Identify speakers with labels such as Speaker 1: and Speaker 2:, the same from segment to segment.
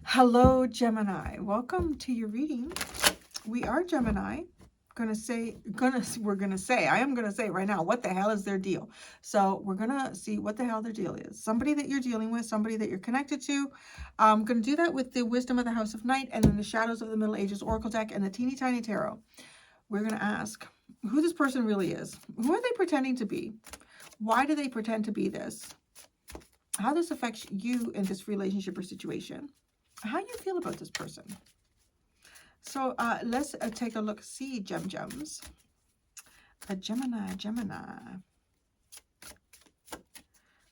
Speaker 1: Hello, Gemini. Welcome to your reading. We are Gemini. I am gonna say right now, what the hell is their deal? So we're gonna see what the hell their deal is. Somebody that you're dealing with, somebody that you're connected to. I'm gonna do that with the Wisdom of the House of Night and then the Shadows of the Middle Ages Oracle deck and the Teeny Tiny Tarot. We're gonna ask who this person really is. Who are they pretending to be? Why do they pretend to be this? How this affects you in this relationship or situation? How you feel about this person? So let's take a look. See, gems. A Gemini.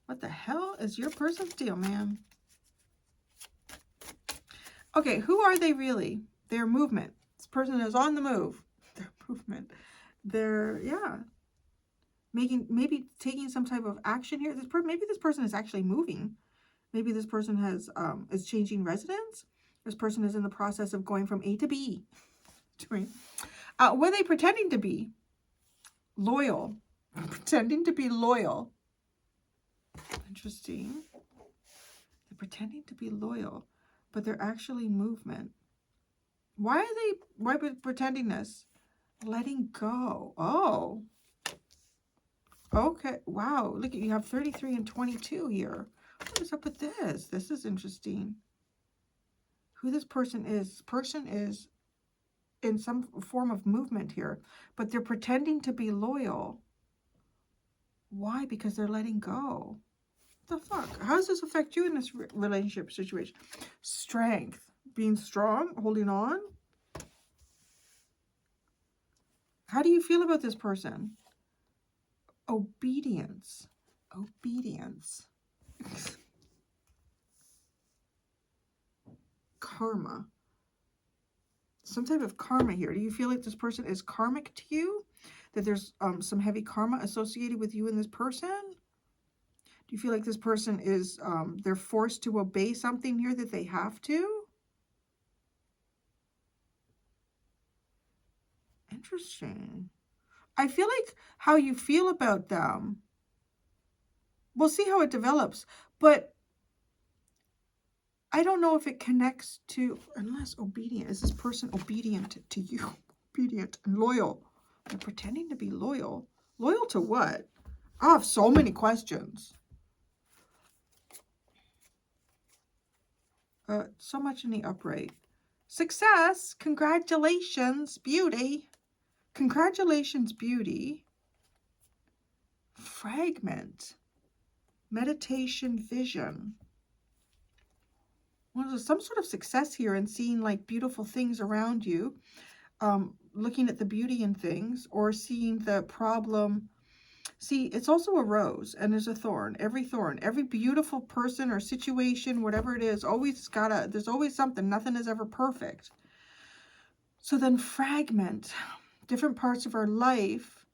Speaker 1: What the hell is your person's deal, man? Okay, who are they really? Their movement. This person is on the move. Their movement. They're, yeah, maybe taking some type of action here. Maybe this person is actually moving. Maybe this person is changing residence. This person is in the process of going from A to B. Were they pretending to be loyal? Pretending to be loyal. Interesting. They're pretending to be loyal, but they're actually movement. Why are they pretending this? Letting go. Oh. Okay. Wow. Look, you have 33 and 22 here. What is up with this? This is interesting. Who this person is. This person is in some form of movement here, but they're pretending to be loyal. Why? Because they're letting go. What the fuck? How does this affect you in this relationship situation? Strength. Being strong, holding on. How do you feel about this person? Obedience. Obedience. Karma. Some type of karma here. Do you feel like this person is karmic to you? That there's some heavy karma associated with you and this person? Do you feel like this person is, they're forced to obey something here that they have to? Interesting. I feel like how you feel about them, we'll see how it develops, but I don't know if it connects to, unless obedient, is this person obedient to you? Obedient and loyal. They're pretending to be loyal. Loyal to what? I have so many questions. So much in the upright. Success. Congratulations, beauty. Congratulations, beauty. Fragment. Meditation, vision. Well, there's some sort of success here in seeing like beautiful things around you. Looking at the beauty in things, or seeing the problem. See, it's also a rose and there's a thorn. Every beautiful person or situation, whatever it is, there's always something. Nothing is ever perfect. So then fragment, different parts of our life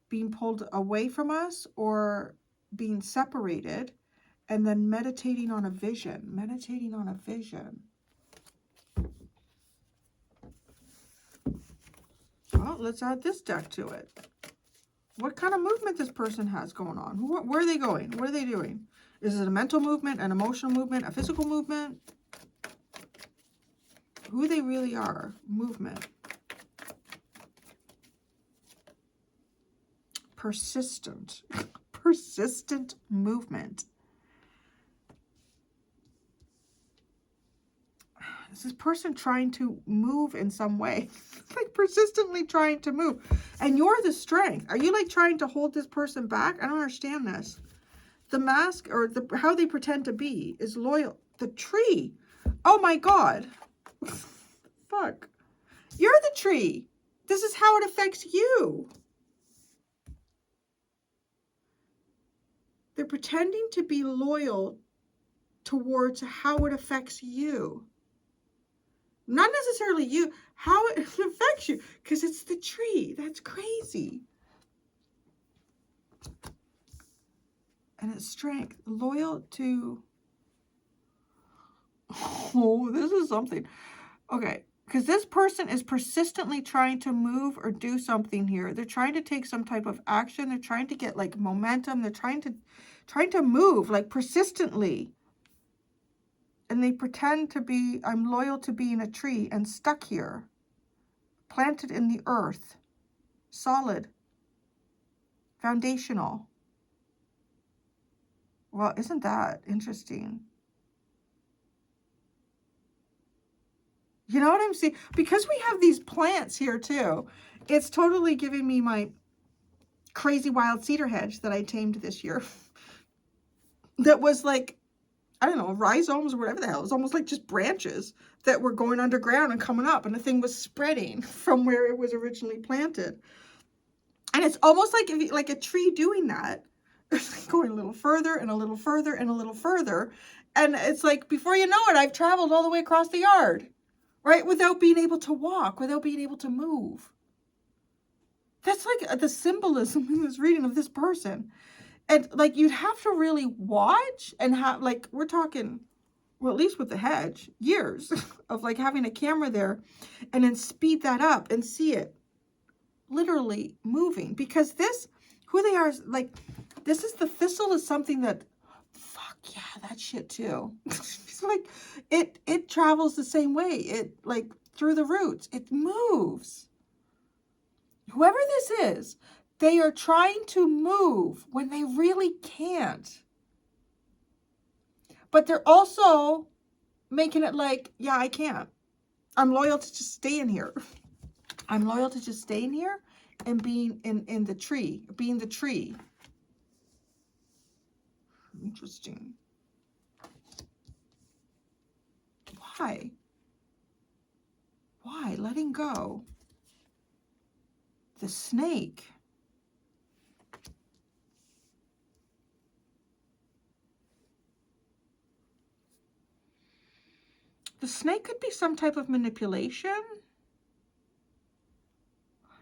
Speaker 1: being pulled away from us or being separated, and then meditating on a vision. Meditating on a vision. Well, let's add this deck to it. What kind of movement this person has going on? Where are they going? What are they doing? Is it a mental movement, an emotional movement, a physical movement? Who they really are. Movement. Persistent. Persistent movement. Is this person trying to move in some way? Like persistently trying to move. And you're the strength. Are you like trying to hold this person back? I don't understand this. The mask, or how they pretend to be, is loyal. The tree. Oh my God. Fuck. You're the tree. This is how it affects you. They're pretending to be loyal towards how it affects you. Not necessarily you, how it affects you, because it's the tree. That's crazy. And it's strength, loyal to, oh, this is something. Okay, because this person is persistently trying to move or do something here. They're trying to take some type of action. They're trying to get like momentum. They're trying to move like persistently. and they pretend to be, I'm loyal to being a tree and stuck here, planted in the earth, solid, foundational. Well, isn't that interesting? You know what I'm saying? Because we have these plants here too, it's totally giving me my crazy wild cedar hedge that I tamed this year. That was like, I don't know, rhizomes or whatever the hell. It was almost like just branches that were going underground and coming up, and the thing was spreading from where it was originally planted. And it's almost like like a tree doing that. It's like going a little further and a little further and a little further. And it's like, before you know it, I've traveled all the way across the yard, right? Without being able to walk, without being able to move. That's like the symbolism in this reading of this person. And like, you'd have to really watch and have, like, we're talking, well, at least with the hedge, years of like having a camera there, and then speed that up and see it literally moving. Because this, who they are, is like, this is, the thistle is something that, fuck yeah, that shit too. It's like, it travels the same way. It, like, through the roots, it moves. Whoever this is, they are trying to move when they really can't. But they're also making it like, yeah, I can't. I'm loyal to just staying here. I'm loyal to just staying here and being in the tree, being the tree. Interesting. Why? Why? Letting go. The snake. The snake could be some type of manipulation.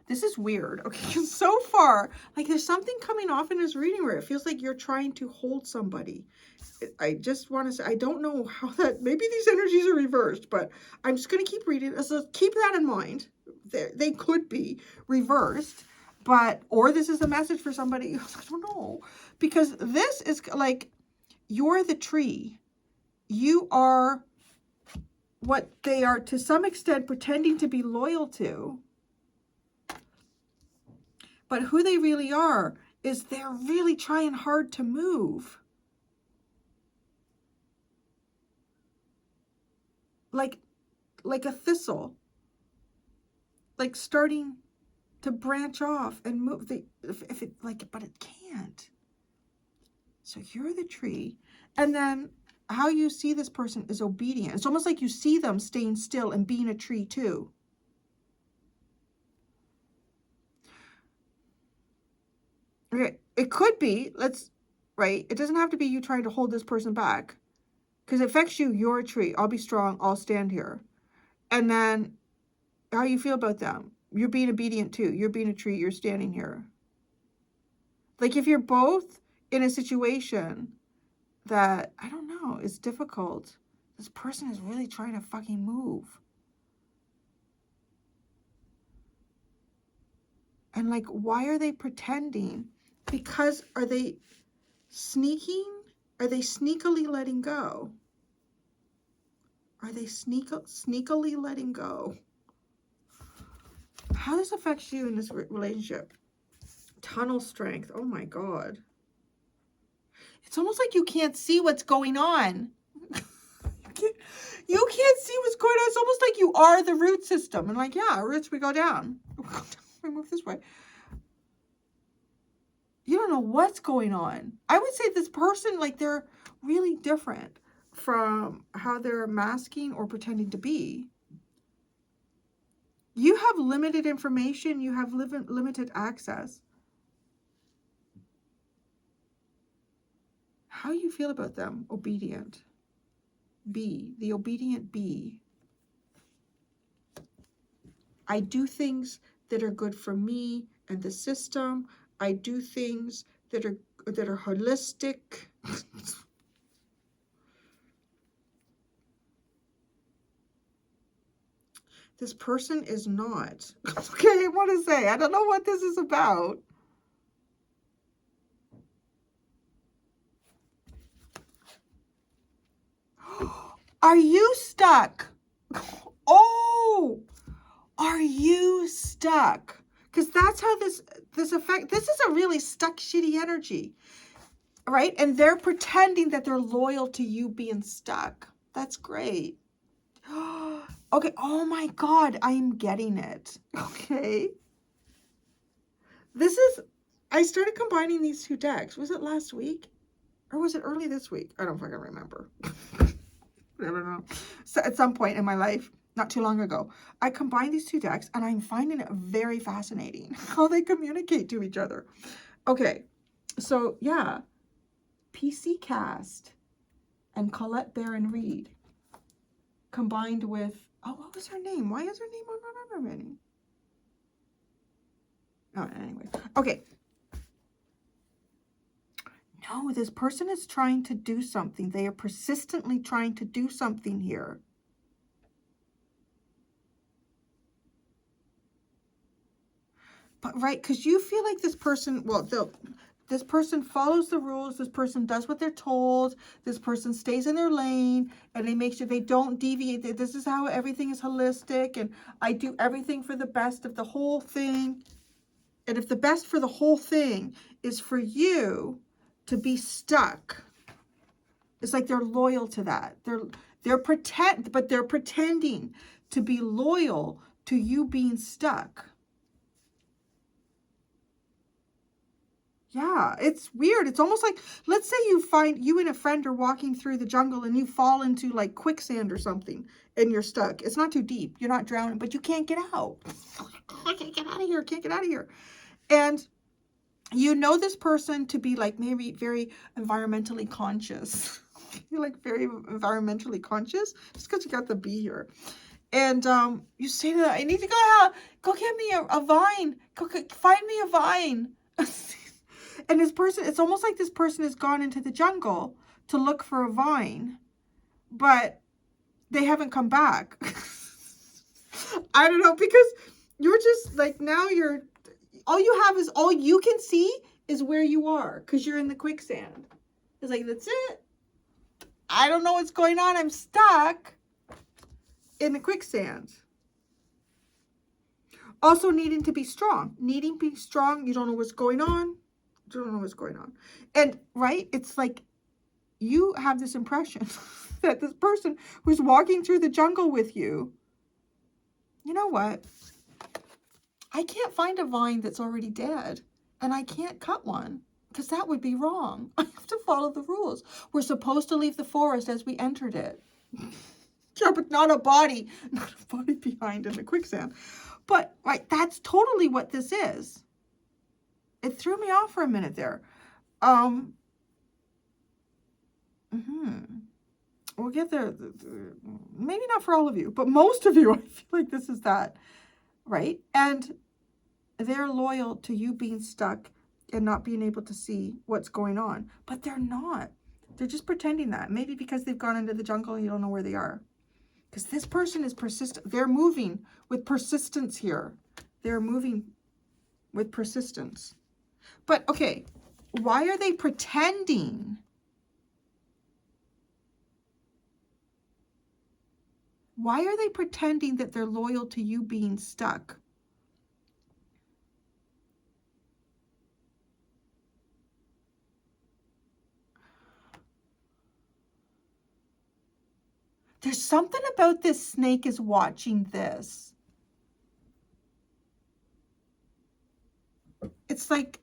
Speaker 1: This is weird. Okay, so far, like, there's something coming off in this reading where it feels like you're trying to hold somebody. I just want to say, I don't know how that, maybe these energies are reversed, but I'm just going to keep reading. So keep that in mind. They could be reversed, but, or this is a message for somebody. I don't know. Because this is like, you're the tree. You are what they are to some extent pretending to be loyal to. But who they really are is they're really trying hard to move. Like a thistle. Like starting to branch off and move. If it, like, but it can't. So you're the tree. And then how you see this person is obedient. It's almost like you see them staying still and being a tree too. Okay, it could be, right? It doesn't have to be you trying to hold this person back. Because it affects you, you're a tree. I'll be strong, I'll stand here. And then how you feel about them. You're being obedient too. You're being a tree, you're standing here. Like, if you're both in a situation that, I don't know, is difficult, this person is really trying to fucking move. And like, why are they pretending? Because are they sneaking? Are they sneakily letting go? Are they sneakily letting go? How this affects you in this relationship? Tunnel strength. Oh my God. It's almost like you can't see what's going on. You can't see what's going on. It's almost like you are the root system. And like, yeah, roots, we go down. We move this way. You don't know what's going on. I would say this person, like, they're really different from how they're masking or pretending to be. You have limited information. You have limited access. How you feel about them? Obedient. Bee. The obedient bee. I do things that are good for me and the system. I do things that are holistic. This person is not. Okay, I want to say, I don't know what this is about. Are you stuck? Oh, are you stuck? Because that's how this is a really stuck, shitty energy, right? And they're pretending that they're loyal to you being stuck. That's great. Okay. Oh my God, I'm getting it. Okay. I started combining these two decks. Was it last week? Or was it early this week? I don't fucking remember. I don't know. So at some point in my life, not too long ago, I combined these two decks and I'm finding it very fascinating how they communicate to each other. Okay, so yeah, PC Cast and Colette Baron Reed combined with, oh, what was her name? Why is her name on my menu? Oh, anyway. Okay. No, this person is trying to do something. They are persistently trying to do something here. But right, because you feel like this person, well, this person follows the rules. This person does what they're told. This person stays in their lane, and they make sure they don't deviate. This is how everything is holistic, and I do everything for the best of the whole thing. And if the best for the whole thing is for you to be stuck, it's like they're loyal to that. They're pretending to be loyal to you being stuck. Yeah, it's weird. It's almost like, let's say you and a friend are walking through the jungle and you fall into like quicksand or something and you're stuck. It's not too deep. You're not drowning, but you can't get out. I can't get out of here. Can't get out of here. And you know this person to be like maybe very environmentally conscious. You're like very environmentally conscious just because you got the B here. And you say to them, I need to go get me a vine. Go find me a vine. And this person, it's almost like this person has gone into the jungle to look for a vine, but they haven't come back. I don't know, because you're just like, now all you can see is where you are, because you're in the quicksand. It's like, that's it. I don't know what's going on. I'm stuck in the quicksand. Also needing to be strong. Needing to be strong. You don't know what's going on. You don't know what's going on. And, right, it's like you have this impression that this person who's walking through the jungle with you, you know what? I can't find a vine that's already dead, and I can't cut one, because that would be wrong. I have to follow the rules. We're supposed to leave the forest as we entered it. Yeah, but not a body behind in the quicksand. But, right, that's totally what this is. It threw me off for a minute there. We'll get there. Maybe not for all of you, but most of you, I feel like this is that, right? And they're loyal to you being stuck and not being able to see what's going on. But they're not. They're just pretending that. Maybe because they've gone into the jungle and you don't know where they are. Because this person is persistent. They're moving with persistence here. They're moving with persistence. But, okay, why are they pretending? Why are they pretending that they're loyal to you being stuck? There's something about this snake is watching this. It's like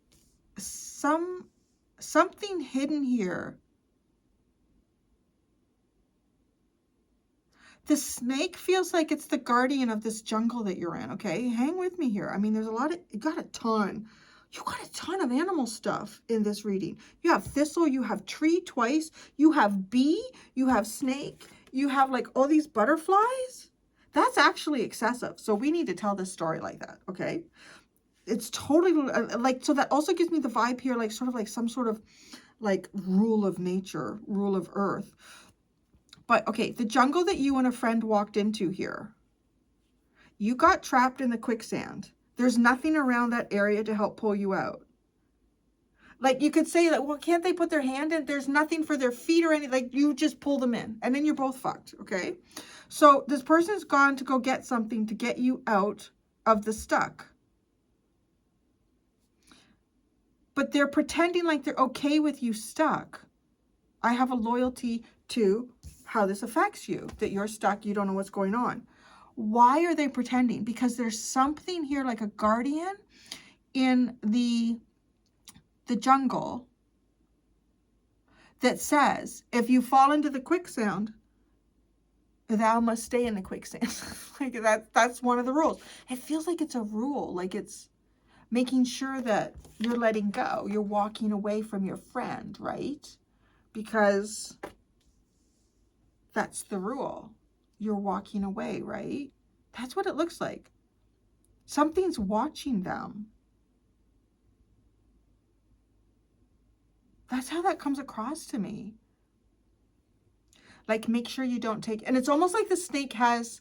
Speaker 1: something hidden here. The snake feels like it's the guardian of this jungle that you're in, okay? Hang with me here. I mean, there's you got a ton of animal stuff in this reading. You have thistle, you have tree twice, you have bee, you have snake, you have like all these butterflies. That's actually excessive. So we need to tell this story like that, okay? It's totally like, so that also gives me the vibe here, like sort of like some sort of like rule of nature, rule of earth. But okay, the jungle that you and a friend walked into here, you got trapped in the quicksand. There's nothing around that area to help pull you out. Like you could say that, well, can't they put their hand in? There's nothing for their feet or anything. Like you just pull them in and then you're both fucked. Okay. So this person's gone to go get something to get you out of the stuck. But they're pretending like they're okay with you stuck. I have a loyalty to how this affects you, that you're stuck, you don't know what's going on. Why are they pretending? Because there's something here like a guardian in the jungle that says, if you fall into the quicksand, thou must stay in the quicksand. Like that's one of the rules. It feels like it's a rule, like it's making sure that you're letting go. You're walking away from your friend, right? Because that's the rule. You're walking away, right? That's what it looks like. Something's watching them. That's how that comes across to me. Like, make sure you don't take, and it's almost like the snake has,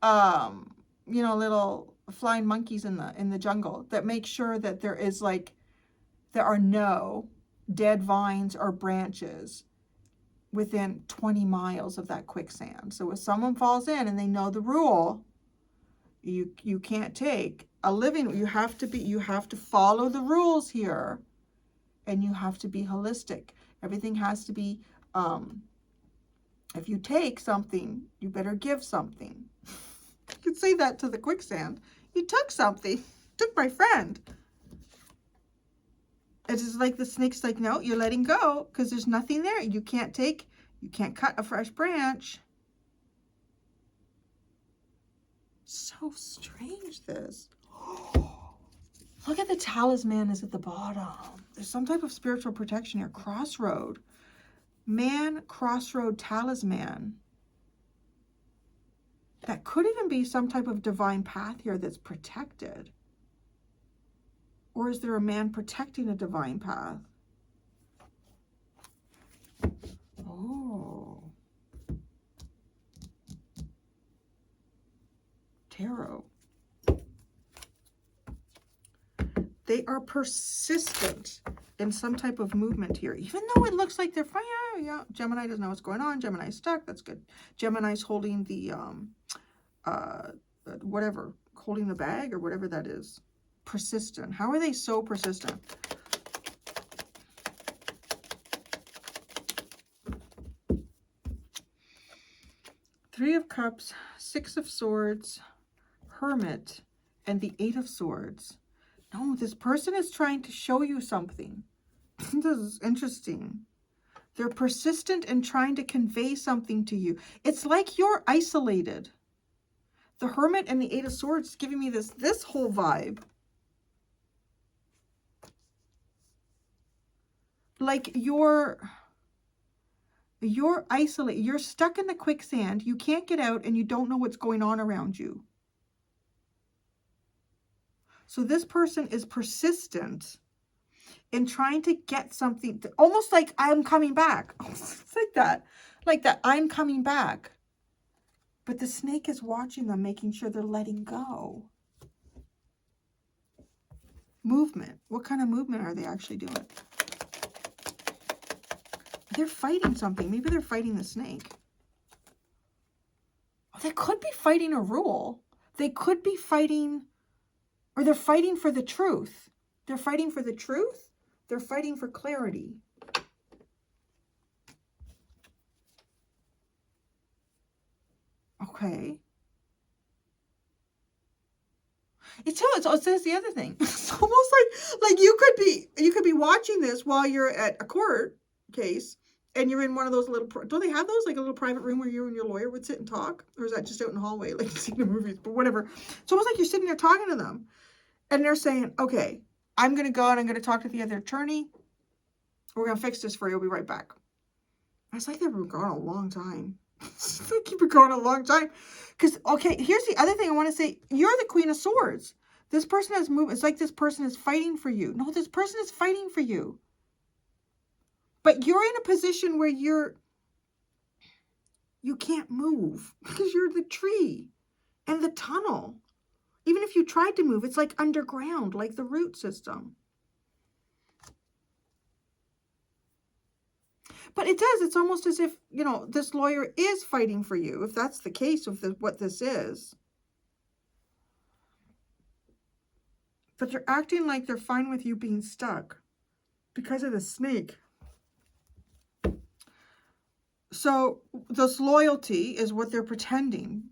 Speaker 1: you know, little flying monkeys in the jungle that make sure that there is like, there are no dead vines or branches within 20 miles of that quicksand. So if someone falls in and they know the rule, you can't take a living, you have to follow the rules here, and you have to be holistic. Everything has to be, if you take something, you better give something. You could say that to the quicksand. You took something, took my friend. It's just like the snake's like, no, you're letting go because there's nothing there. You can't take, you can't cut a fresh branch. So strange, this. Look at the talisman is at the bottom. There's some type of spiritual protection here. Crossroad. Man, crossroad talisman. That could even be some type of divine path here that's protected. Or is there a man protecting a divine path? Oh. Tarot. They are persistent in some type of movement here, even though it looks like they're fine. Yeah, Gemini doesn't know what's going on. Gemini's stuck. That's good. Gemini's holding the, whatever, holding the bag or whatever that is. Persistent. How are they so persistent? Three of Cups, Six of Swords, Hermit, and the Eight of Swords. No, this person is trying to show you something. This is interesting. They're persistent in trying to convey something to you. It's like you're isolated. The Hermit and the Eight of Swords is giving me this whole vibe. Like you're isolated. You're stuck in the quicksand. You can't get out and you don't know what's going on around you. So this person is persistent in trying to get something, almost like I'm coming back. It's like that, I'm coming back. But the snake is watching them, making sure they're letting go. Movement. What kind of movement are they actually doing? They're fighting something. Maybe they're fighting the snake. Oh, they could be fighting a rule. They could be fighting, or they're fighting for the truth. They're fighting for the truth. They're fighting for clarity. Okay. It says the other thing. It's almost like you could be watching this while you're at a court case and you're in one of those little, don't they have those, like a little private room where you and your lawyer would sit and talk? Or is that just out in the hallway like you see in the movies? But whatever. It's almost like you're sitting there talking to them and they're saying, okay, I'm going to go and I'm going to talk to the other attorney. We're going to fix this for you. We'll be right back. It's like they've been gone a long time. They keep it going a long time. Because, okay, here's the other thing I want to say. You're the Queen of Swords. This person has moved. It's like this person is fighting for you. No, this person is fighting for you. But you're in a position where you can't move because you're the tree and the tunnel. Even if you tried to move, it's like underground, like the root system. But it does. It's almost as if, you know, this lawyer is fighting for you, if that's the case of what this is. But they're acting like they're fine with you being stuck because of the snake. So this loyalty is what they're pretending.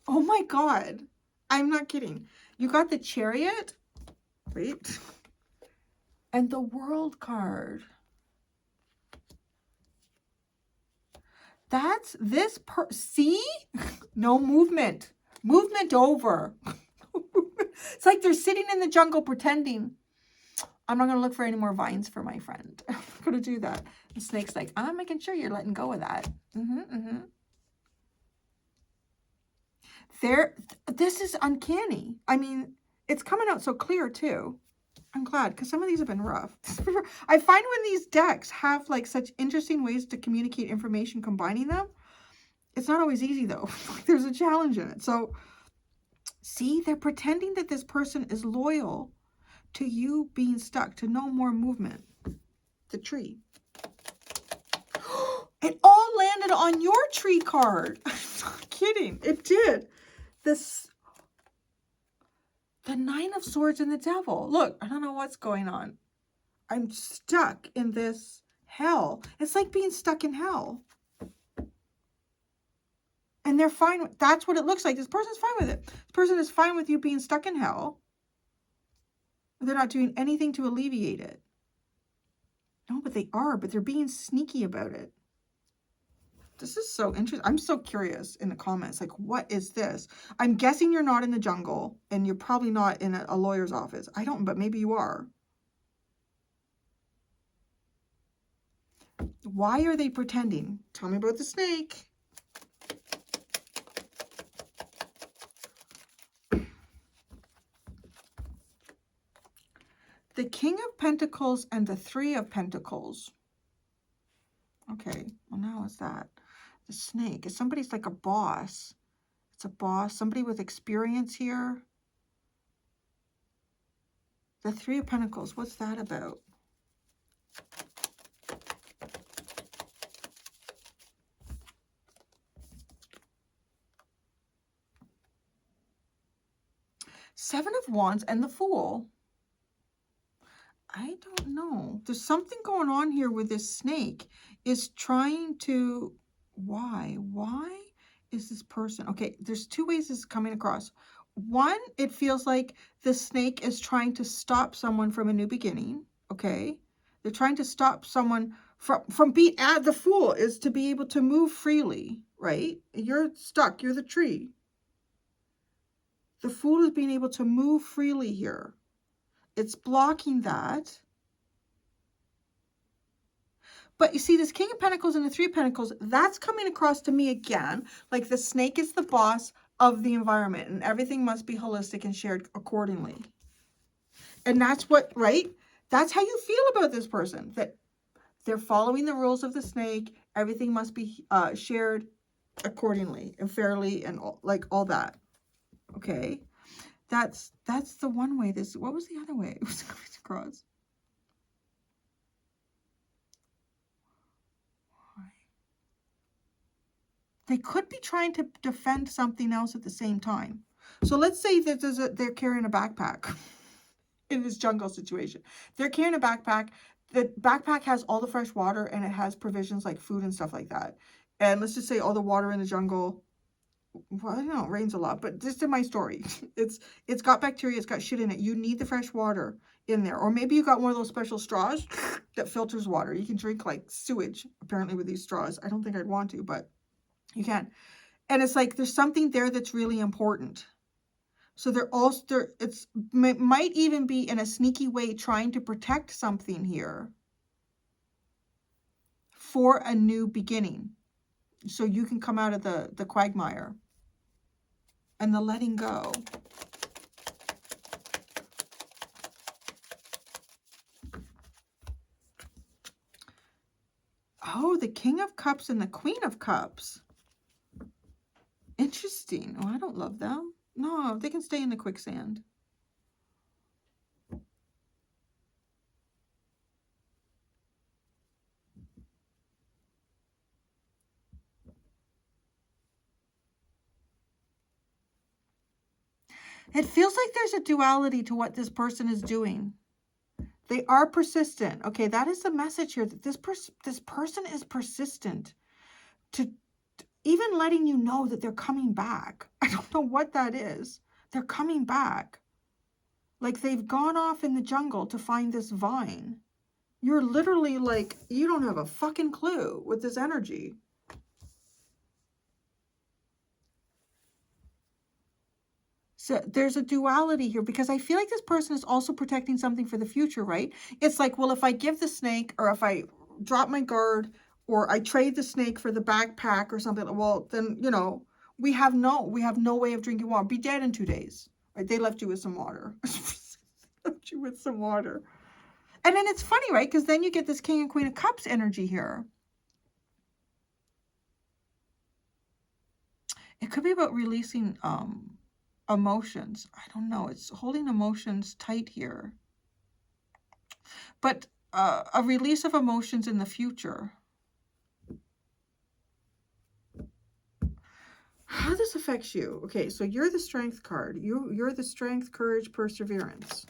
Speaker 1: Oh my God. I'm not kidding. You got the Chariot, right? And the World card. That's this see? No movement. Movement over. It's like they're sitting in the jungle pretending. I'm not going to look for any more vines for my friend. I'm not going to do that. The snake's like, I'm making sure you're letting go of that. This is uncanny. I mean, it's coming out so clear too. I'm glad, because some of these have been rough. I find when these decks have like such interesting ways to communicate information, combining them, it's not always easy though. There's a challenge in it. So see, they're pretending that this person is loyal to you being stuck, to no more movement. The tree. It all landed on your tree card. I'm not kidding. It did. The Nine of Swords and the Devil. Look, I don't know what's going on. I'm stuck in this hell. It's like being stuck in hell. And they're fine. That's what it looks like. This person's fine with it. This person is fine with you being stuck in hell. They're not doing anything to alleviate it. No, but they are. But they're being sneaky about it. This is so interesting. I'm so curious in the comments. Like, what is this? I'm guessing you're not in the jungle. And you're probably not in a lawyer's office. I don't, but maybe you are. Why are they pretending? Tell me about the snake. The King of Pentacles and the Three of Pentacles. Okay, well now it's that. The snake. Is somebody's like a boss. It's a boss. Somebody with experience here. The Three of Pentacles. What's that about? Seven of Wands and the Fool. I don't know. There's something going on here with this snake is trying to... Why? Why is this person... Okay, there's two ways this is coming across. One, it feels like the snake is trying to stop someone from a new beginning. Okay? They're trying to stop someone from being... The Fool is to be able to move freely, right? You're stuck. You're the tree. The Fool is being able to move freely here. It's blocking that. But you see, this King of Pentacles and the Three of Pentacles, that's coming across to me again. Like the snake is the boss of the environment and everything must be holistic and shared accordingly. And that's what, right? That's how you feel about this person. That they're following the rules of the snake. Everything must be shared accordingly and fairly and all that. Okay? That's the one way. What was the other way it was coming across? They could be trying to defend something else at the same time. So let's say that they're carrying a backpack in this jungle situation. They're carrying a backpack. The backpack has all the fresh water and it has provisions like food and stuff like that. And let's just say all the water in the jungle... Well, I don't know, it rains a lot, but just in my story, it's got bacteria, it's got shit in it. You need the fresh water in there. Or maybe you got one of those special straws that filters water. You can drink like sewage, apparently, with these straws. I don't think I'd want to, but you can. And it's like there's something there that's really important. So might even be in a sneaky way trying to protect something here for a new beginning. So you can come out of the quagmire. And the letting go. Oh, the King of Cups and the Queen of Cups. Interesting. Oh, I don't love them. No, they can stay in the quicksand. It feels like there's a duality to what this person is doing. They are persistent. Okay, that is the message here, that this person is persistent to even letting you know that they're coming back. I don't know what that is. They're coming back. Like they've gone off in the jungle to find this vine. You're literally like, you don't have a fucking clue with this energy. So there's a duality here, because I feel like this person is also protecting something for the future, right? It's like, well, if I give the snake, or if I drop my guard, or I trade the snake for the backpack or something, well, then, you know, we have no way of drinking water. Be dead in 2 days. Right? They left you with some water. Left you with some water. And then it's funny, right? Because then you get this King and Queen of Cups energy here. It could be about releasing emotions. I don't know. It's holding emotions tight here. But a release of emotions in the future. How this affects you? Okay, so you're the Strength card. You're the Strength, Courage, Perseverance.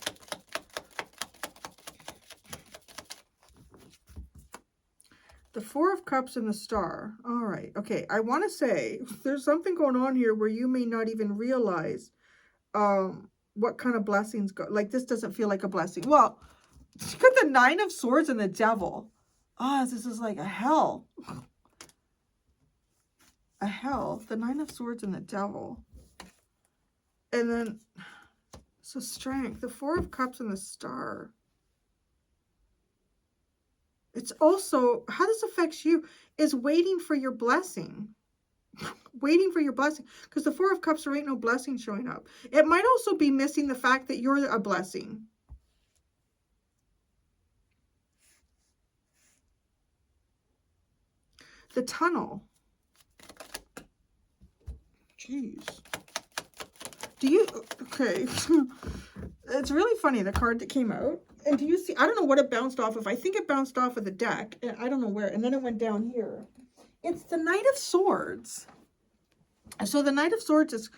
Speaker 1: The Four of Cups and the Star. All right. Okay, I want to say there's something going on here where you may not even realize what kind of blessings go. Like, this doesn't feel like a blessing. Well, you got the Nine of Swords and the Devil. Ah, this is like a hell. A hell. The Nine of Swords and the Devil. And then, so Strength. The Four of Cups and the Star. It's also, how this affects you is waiting for your blessing. Waiting for your blessing. Because the Four of Cups, there ain't no blessing showing up. It might also be missing the fact that you're a blessing. The Tunnel. Jeez. Do you, okay. It's really funny, the card that came out. And do you see, I don't know what it bounced off of. I think it bounced off of the deck. And I don't know where. And then it went down here. It's the Knight of Swords. So the Knight of Swords is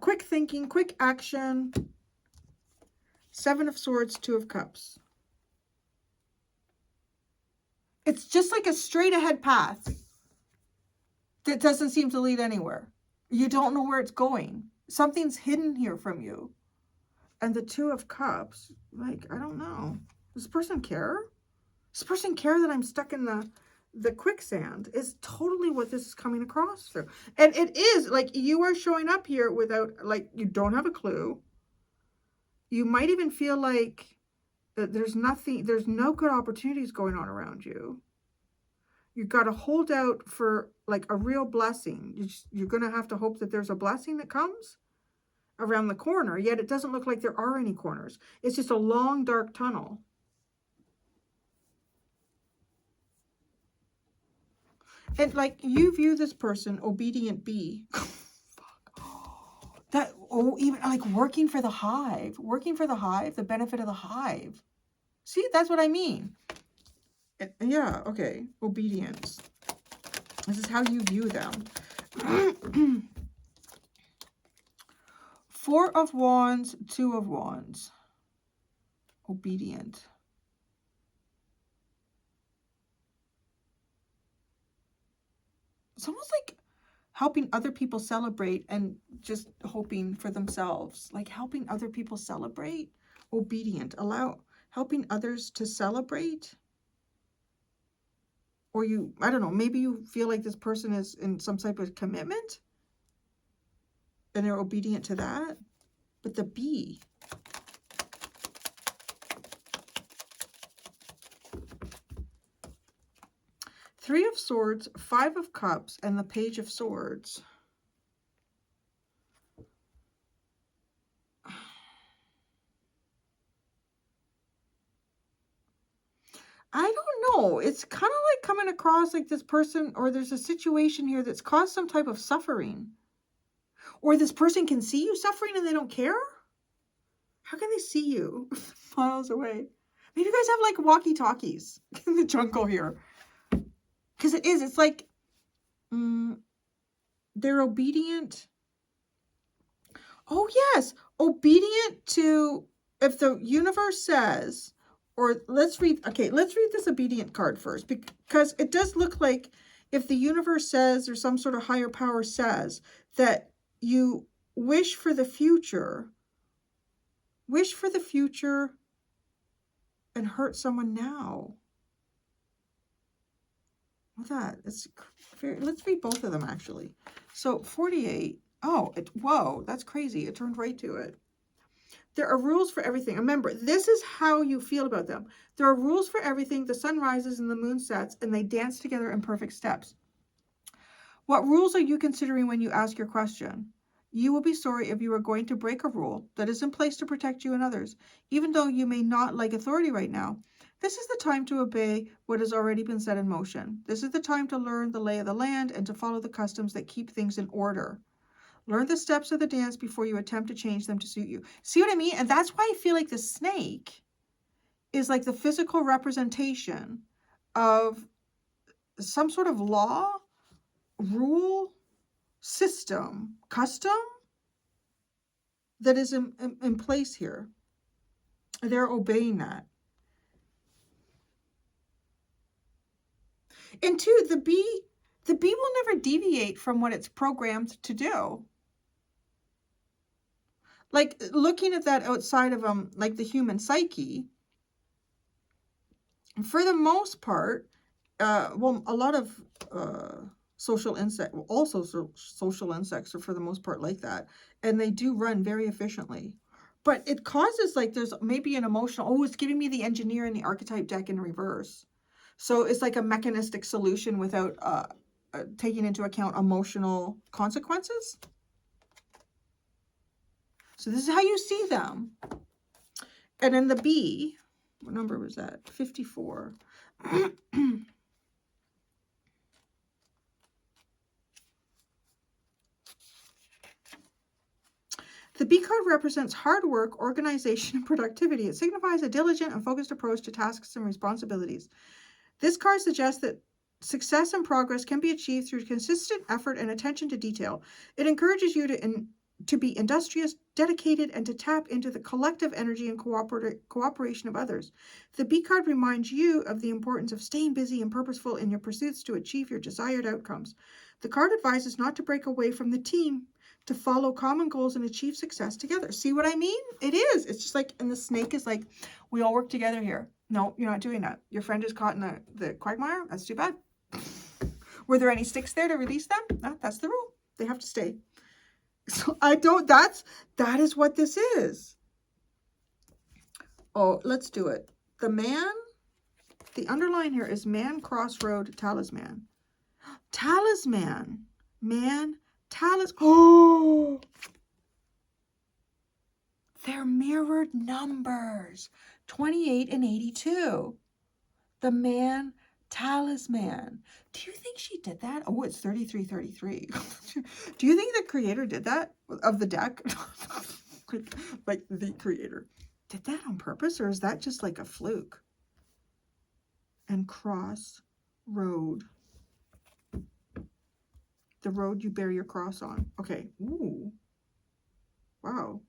Speaker 1: quick thinking, quick action. Seven of Swords, Two of Cups. It's just like a straight ahead path that doesn't seem to lead anywhere. You don't know where it's going. Something's hidden here from you. And the Two of Cups, like, I don't know. Does this person care? Does this person care that I'm stuck in the quicksand? Is totally what this is coming across through. And it is, like, you are showing up here without, like, you don't have a clue. You might even feel like that there's no good opportunities going on around you. You've got to hold out for, like, a real blessing. You're going to have to hope that there's a blessing that comes around the corner, yet it doesn't look like there are any corners. It's just a long, dark tunnel. And, like, you view this person, obedient bee. That, oh, even, like, working for the hive. Working for the hive, the benefit of the hive. See, that's what I mean. Yeah, okay. Obedience. This is how you view them. Four of Wands, Two of Wands. Obedient. It's almost like helping other people celebrate and just hoping for themselves. Like helping other people celebrate. Obedient. Helping others to celebrate. Or you, I don't know, maybe you feel like this person is in some type of commitment and they're obedient to that. But the bee. Three of Swords, Five of Cups, and the Page of Swords. I don't know. It's kind of like coming across like this person, or there's a situation here that's caused some type of suffering. Or this person can see you suffering and they don't care? How can they see you miles away? Maybe you guys have like walkie-talkies in the jungle here. Because it's like, they're obedient. Oh, yes. Obedient to, if the universe says, or let's read this obedient card first, because it does look like if the universe says, or some sort of higher power says, that you wish for the future and hurt someone now. What's that? Let's read both of them, actually. So 48. Oh, whoa, that's crazy. It turned right to it. There are rules for everything. Remember, this is how you feel about them. There are rules for everything. The sun rises and the moon sets, and they dance together in perfect steps. What rules are you considering when you ask your question? You will be sorry if you are going to break a rule that is in place to protect you and others. Even though you may not like authority right now, this is the time to obey what has already been set in motion. This is the time to learn the lay of the land and to follow the customs that keep things in order. Learn the steps of the dance before you attempt to change them to suit you. See what I mean? And that's why I feel like the snake is like the physical representation of some sort of law, rule, system, custom that is in place here. They're obeying that. And two, the bee will never deviate from what it's programmed to do. Like, looking at that outside of like the human psyche, for the most part, well, a lot of social insects, also social insects are for the most part like that, and they do run very efficiently. But it causes, like, there's maybe an emotional, oh, it's giving me the engineer and the archetype deck in reverse. So it's like a mechanistic solution without taking into account emotional consequences. So this is how you see them. And then the bee, what number was that? 54. The bee card represents hard work, organization, and productivity. It signifies a diligent and focused approach to tasks and responsibilities. This card suggests that success and progress can be achieved through consistent effort and attention to detail. It encourages you to be industrious, dedicated, and to tap into the collective energy and cooperation of others. The bee card reminds you of the importance of staying busy and purposeful in your pursuits to achieve your desired outcomes. The card advises not to break away from the team, to follow common goals and achieve success together. See what I mean? It is. It's just like, and the snake is like, we all work together here. No, you're not doing that. Your friend is caught in the quagmire. That's too bad. Were there any sticks there to release them? No, that's the rule. They have to stay. So that is what this is. Oh, let's do it. The underline here is man, crossroad, talisman. Talisman. Man, oh, they're mirrored numbers, 28 and 82. The man, talisman. Do you think she did that? Oh, it's 3333. Do you think the creator did that of the deck? Like the creator did that on purpose, or is that just like a fluke? And cross road. The road you bear your cross on. Okay. Ooh. Wow.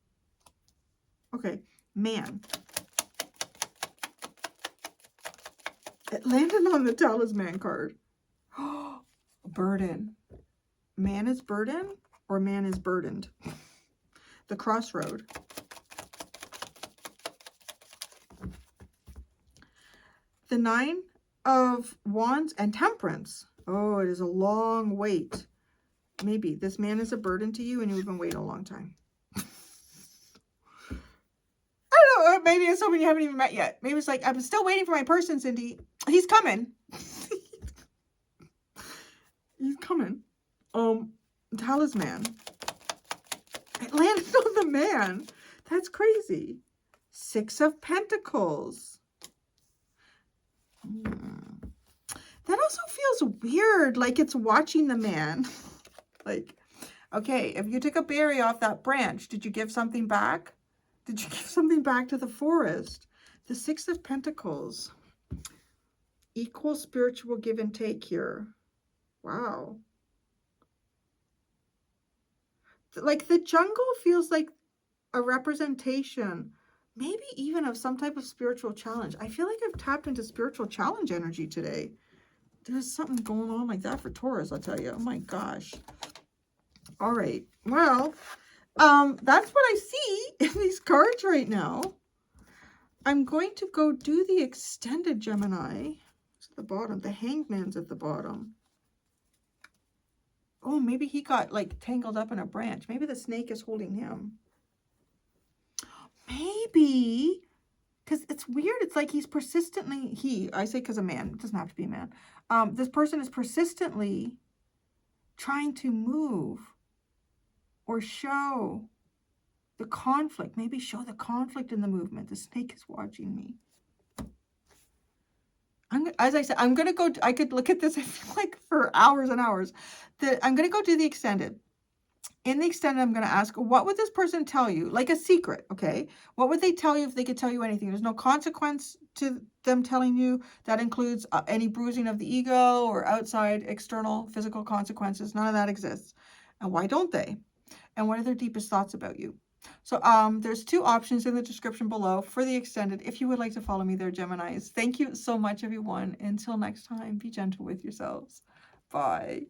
Speaker 1: Okay. Man. It landed on the talisman card. Burden. Man is burden, or man is burdened. The crossroad. The 9 of Wands and Temperance. Oh, it is a long wait. Maybe this man is a burden to you and you've been waiting a long time. I don't know. Maybe it's someone you haven't even met yet. Maybe it's like, I'm still waiting for my person, Cindy. He's coming. He's coming. Talisman. It landed on the man. That's crazy. 6 of Pentacles. That also feels weird. Like it's watching the man. Like, Okay, if you took a berry off that branch, did you give something back? Did you give something back to the forest? The Six of Pentacles. Equal spiritual give and take here. Wow. Like the jungle feels like a representation, maybe even of some type of spiritual challenge. I feel like I've tapped into spiritual challenge energy today. There's something going on like that for Taurus, I'll tell you. Oh my gosh. All right. Well, that's what I see in these cards right now. I'm going to go do the extended Gemini. It's at the bottom. The Hangman's at the bottom. Oh, maybe he got like tangled up in a branch. Maybe the snake is holding him. Maybe, because it's weird. It's like he's persistently, I say because a man, it doesn't have to be a man. This person is persistently trying to move or show the conflict. Maybe show the conflict in the movement. The snake is watching me. As I said, I'm going to go, I could look at this, I feel like, for hours and hours. I'm going to go do the extended. In the extended, I'm going to ask, what would this person tell you? Like a secret, okay? What would they tell you if they could tell you anything? There's no consequence to them telling you. That includes any bruising of the ego or outside external physical consequences. None of that exists. And why don't they? And what are their deepest thoughts about you? So there's 2 options in the description below for the extended. If you would like to follow me there, Geminis. Thank you so much, everyone. Until next time, be gentle with yourselves. Bye.